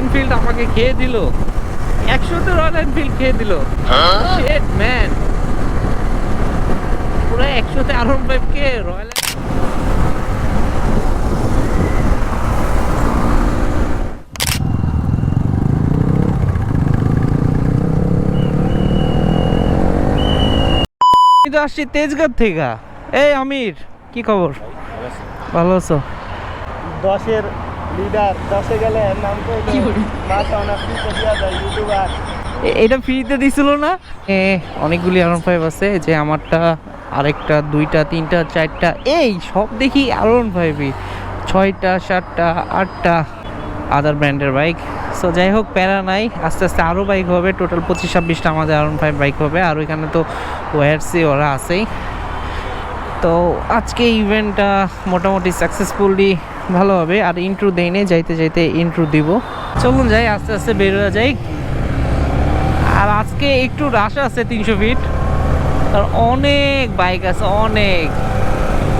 Enfield আমাকে খেয়ে দিল, 100তে রয়্যাল এনফিল্ড খেয়ে দিল। শিট ম্যান, পুরো 100তে R15 কে রয়্যাল। আমি তো আসছি তেজগাঁও থেকে। এই আমির, কি খবর? ভালো আছো? 10-এর লিডার, 10-এ গেলে নাম কইলো মাথা না ফ্রিতে দিয়া যায় ইউটিউবার। এটা ফ্রিতে দিছিল না? অনেকগুলি R15 আছে, যে আমারটা, আরেকটা, 2টা, 3টা, 4টা, এই সব দেখি R15ই, 6টা, 7টা, 8টা আদার ব্র্যান্ডের বাইক। সো যাই হোক, প্যারা নাই, আস্তে আস্তে আরও বাইক হবে। টোটাল 25-26টা আমাদের R15 বাইক হবে। আর ওইখানে তো ওয়ারসি ওরা আছেই। তো আজকে ইভেন্টটা মোটামুটি সাকসেসফুলি ভালো হবে। আর ইন্ট্রো দেই নেই, যাইতে যাইতে ইন্ট্রো দিব। চলুন যাই, আস্তে আস্তে বের হয়ে যাই। আর আজকে একটু রাশ আছে 300 ফিট, আর অনেক বাইক আছে, অনেক।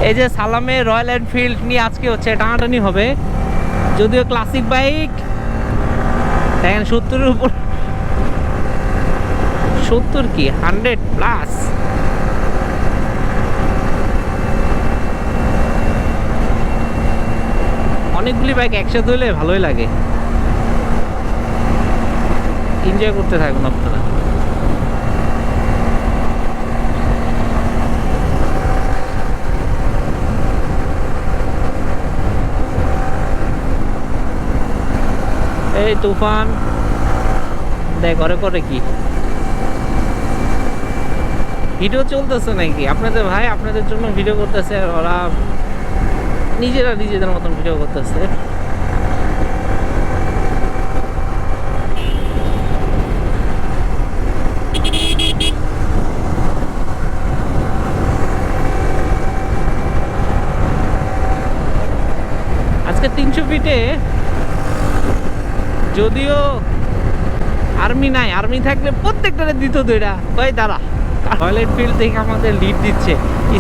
এই যে সালামের রয়্যাল এনফিল্ড নিয়ে আজকে হচ্ছে টানাটানি হবে, যদিও ক্লাসিক বাইক দেখেন 70-এর উপর, 70 কি 100+। অনেকগুলি বাইক একসাথে হলে ভালোই লাগে, এনজয় করতে থাকুন আপনারা। এই তুফান দেখ ঘরে করে কি ভিডিও চলতেছে নাকি আপনাদের? ভাই আপনাদের জন্য ভিডিও করতেছে, আর ওরা নিজেরা নিজেদের মতন ভিডিও করতেছে। আজকে 300 ফিটে যদিও আর্মি নাই, আর্মি থাকলে প্রত্যেকটারে দিত দুইটা। কই দাঁড়া, রয়্যাল এনফিল্ড থেকে আমাদের লিড দিচ্ছে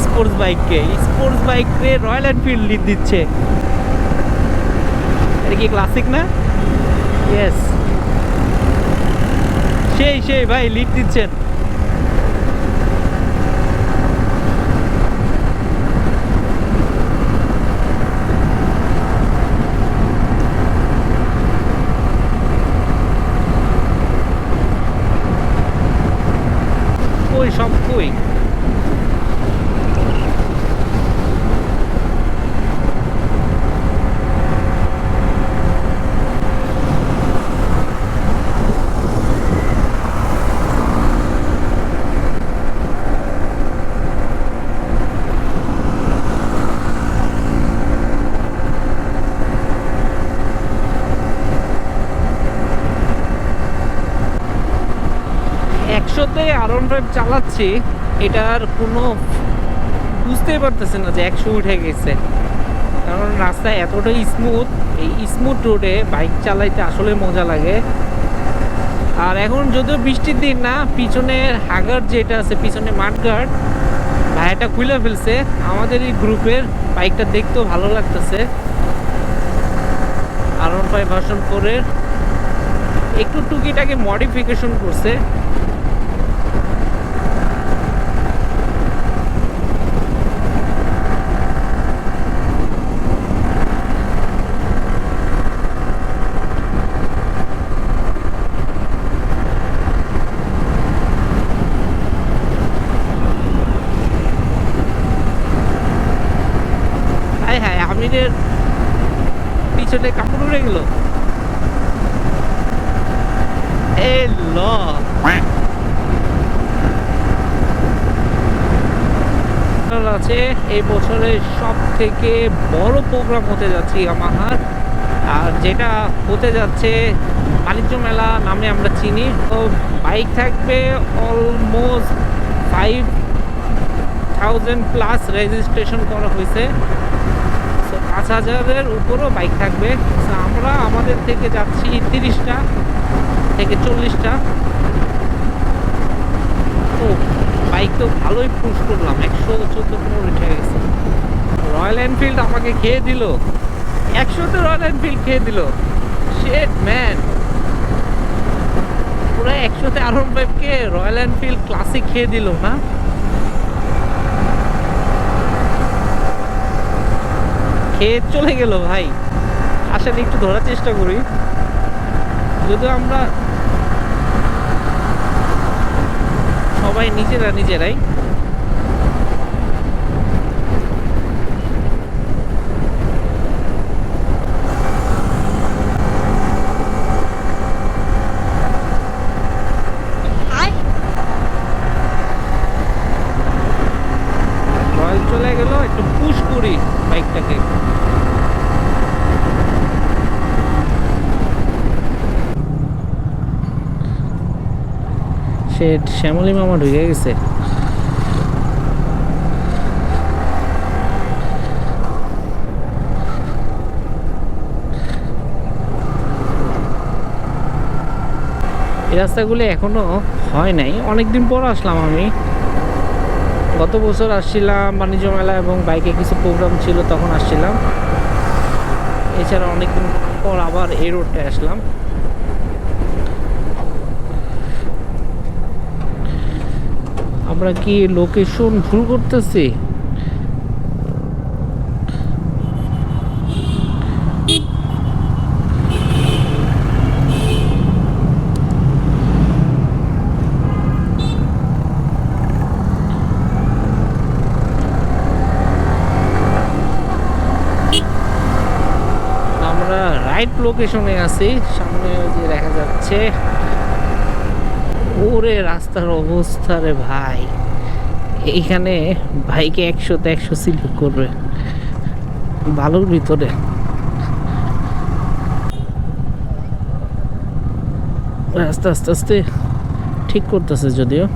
স্পোর্টস বাইককে, স্পোর্টস বাইককে রয়্যাল এনফিল্ড লিড দিচ্ছে। এটা কি ক্লাসিক না? ইয়েস, সেই ভাই লিড দিচ্ছেন। কই সব কই? একশোতে R15 চালাচ্ছি, এটার কোনো বুঝতেই পারতেছে না যে 100 উঠে গেছে, কারণ রাস্তায় এতটাই স্মুথ। এই স্মুথ রোডে বাইক চালাইতে আসলে মজা লাগে। আর এখন যদিও বৃষ্টির দিন না, পিছনের হাগার যেটা আছে, পিছনে মাঠগার্ড ভাইটা খুলে ফেলছে। আমাদের এই গ্রুপের বাইকটা দেখতেও ভালো লাগতেছে। R15 ভার্সন 4-এর একটু টুকিটাকে মডিফিকেশন করছে। আমিরের পিছনে কাপড় উড়ে গেল। আছে এই বছরের সব থেকে বড় প্রোগ্রাম হতে যাচ্ছে ইয়ামাহার, আর যেটা হতে যাচ্ছে বাণিজ্য মেলা নামে আমরা চিনি। তো বাইক থাকবে অলমোস্ট 5000+ রেজিস্ট্রেশন করা হয়েছে। 5000-এর উপরও বাইক থাকবে। আমরা আমাদের থেকে যাচ্ছি 30টা থেকে 40টা। তো বাইক তো ভালোই পুশ করলাম, 114 উঠে গেছে। রয়্যাল এনফিল্ড আমাকে খেয়ে দিল, 100তে রয়্যাল এনফিল্ড খেয়ে দিল। Shit man. একসাথে R15 কে রয়্যাল এনফিল্ড ক্লাসিক খেয়ে দিল না। খেয়ে চলে গেল ভাই। আসেন একটু ধরার চেষ্টা করি, যদিও আমরা সবাই নিজেরাই। রয়্যাল চলে গেল, একটু পুশ করি বাইকটাকে। সে শ্যামলী মামা ঢুকে গেছে। এই রাস্তাগুলো এখনো হয় নাই, অনেকদিন পর আসলাম আমি। গত বছর আসছিলাম বাণিজ্য মেলা এবং বাইকে কিছু প্রোগ্রাম ছিল তখন আসছিলাম। এছাড়া অনেকদিন পর আবার এই রোডটায় আসলাম। আমরা কি লোকেশন ভুল করতেছি? আমরা রাইট লোকেশনে আছি, সামনে ওই যে দেখা যাচ্ছে। ওরে রাস্তার অবস্থা রে ভাই, এইখানে বাইকে 100-তে 100 স্লিপ করবে বালুর ভিতরে। রাস্তা আস্তে আস্তে ঠিক করতেছে যদিও।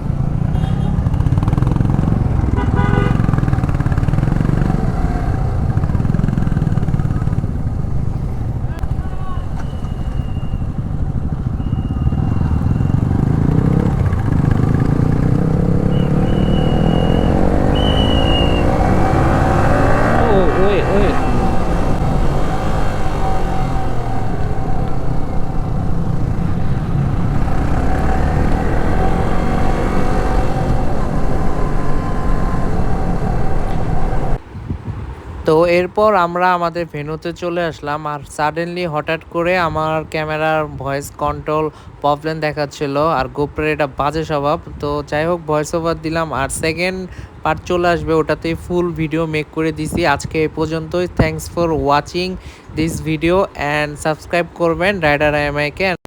ও ওই ওই তো এরপর আমরা আমাদের ভেন্যুতে চলে আসলাম। আর সাডেনলি হঠাৎ করে আমার ক্যামেরার ভয়েস কন্ট্রোল প্রবলেম দেখাচ্ছিল, আর গোপ্রের এটা বাজে স্বভাব। তো যাই হোক, ভয়েস ওভার দিলাম, আর সেকেন্ড পার্ট চলে আসবে, ওটাতেই ফুল ভিডিও মেক করে দিছি। আজকে এই পর্যন্তই। Thanks for watching this video and subscribe করবেন রাইডার IMI কে।